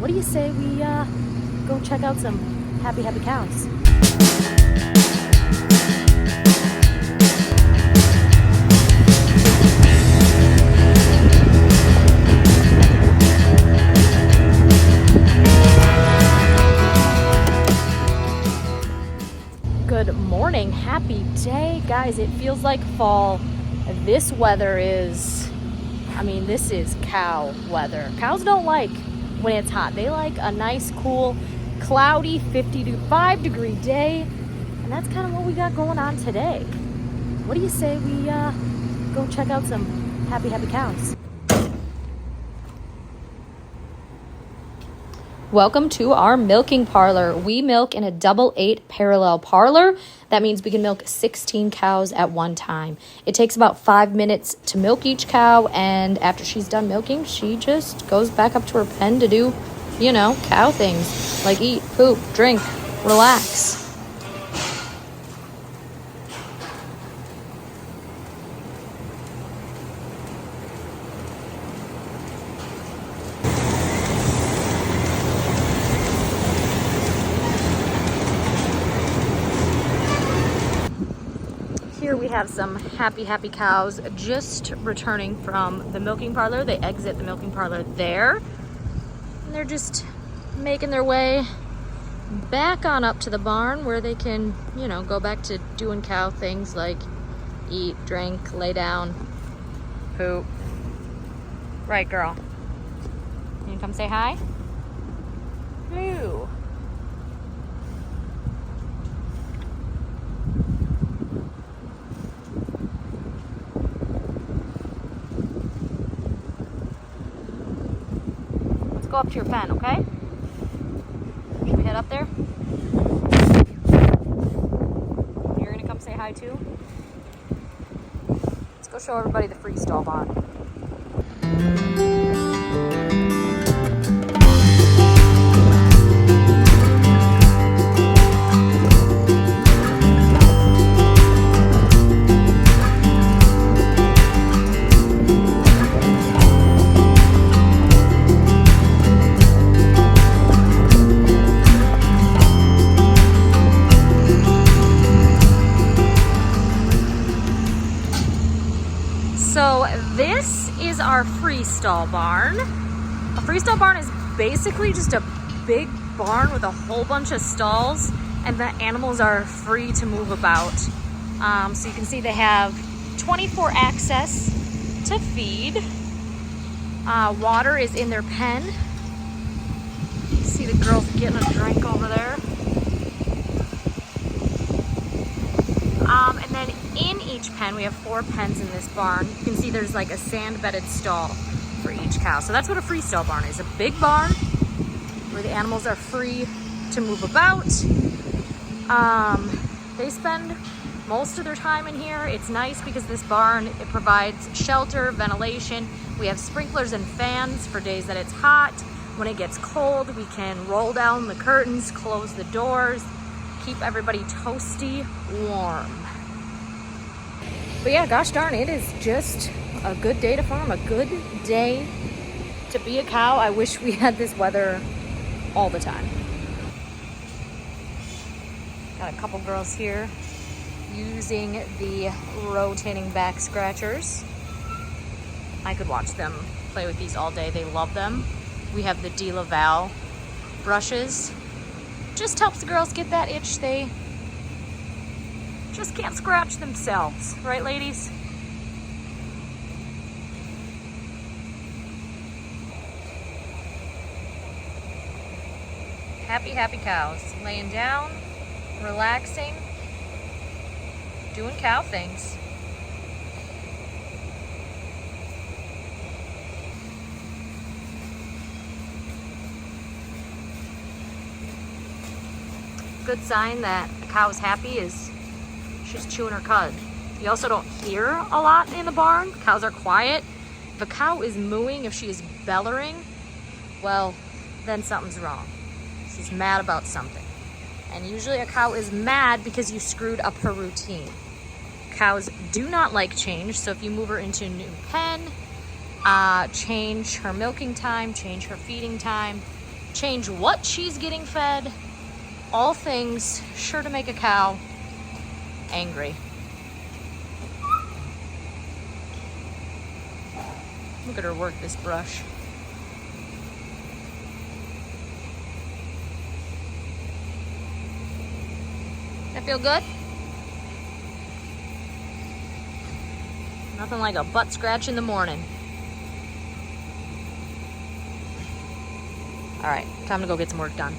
What do you say we go check out some happy cows? Good morning, happy day, guys. It feels like fall. This weather is, this is cow weather. Cows don't like when it's hot. They like a nice, cool, cloudy 55 degree day. And that's kind of what we got going on today. What do you say we go check out some happy cows? Welcome to our milking parlor. We milk in a 8 parallel parlor. That means we can milk 16 cows at one time. It takes about 5 minutes to milk each cow, and after she's done milking, she just goes back up to her pen to do, cow things like eat, poop, drink, relax. Here we have some happy cows just returning from the milking parlor. They exit the milking parlor there, and they're just making their way back on up to the barn where they can, go back to doing cow things like eat, drink, lay down, poop. Right, girl? You can come say hi? Hello. Go up to your pen, okay? Should we head up there? You're gonna come say hi too? Let's go show everybody the freestall barn. So this is our freestall barn. A freestall barn is basically just a big barn with a whole bunch of stalls, and the animals are free to move about. So you can see they have 24 access to feed. Water is in their pen. See the girls getting a drink over there. And then in each pen, we have 4 pens in this barn. You can see there's like a sand-bedded stall for each cow. So that's what a freestall barn is, a big barn where the animals are free to move about. They spend most of their time in here. It's nice because this barn, it provides shelter, ventilation. We have sprinklers and fans for days that it's hot. When it gets cold, we can roll down the curtains, close the doors, keep everybody toasty warm. But yeah, gosh darn, it is just a good day to farm, a good day to be a cow. I wish we had this weather all the time. Got a couple girls here using the rotating back scratchers. I could watch them play with these all day. They love them. We have the De La Val brushes. Just helps the girls get that itch they just can't scratch themselves. Right, ladies? Happy cows. Laying down, relaxing, doing cow things. Good sign that a cow is happy is she's chewing her cud. You also don't hear a lot in the barn. Cows are quiet. If a cow is mooing, if she is bellowing, well, then something's wrong. She's mad about something. And usually a cow is mad because you screwed up her routine. Cows do not like change, so if you move her into a new pen, change her milking time, change her feeding time, change what she's getting fed. All things sure to make a cow angry. Look at her work this brush. That feel good? Nothing like a butt scratch in the morning. All right, time to go get some work done.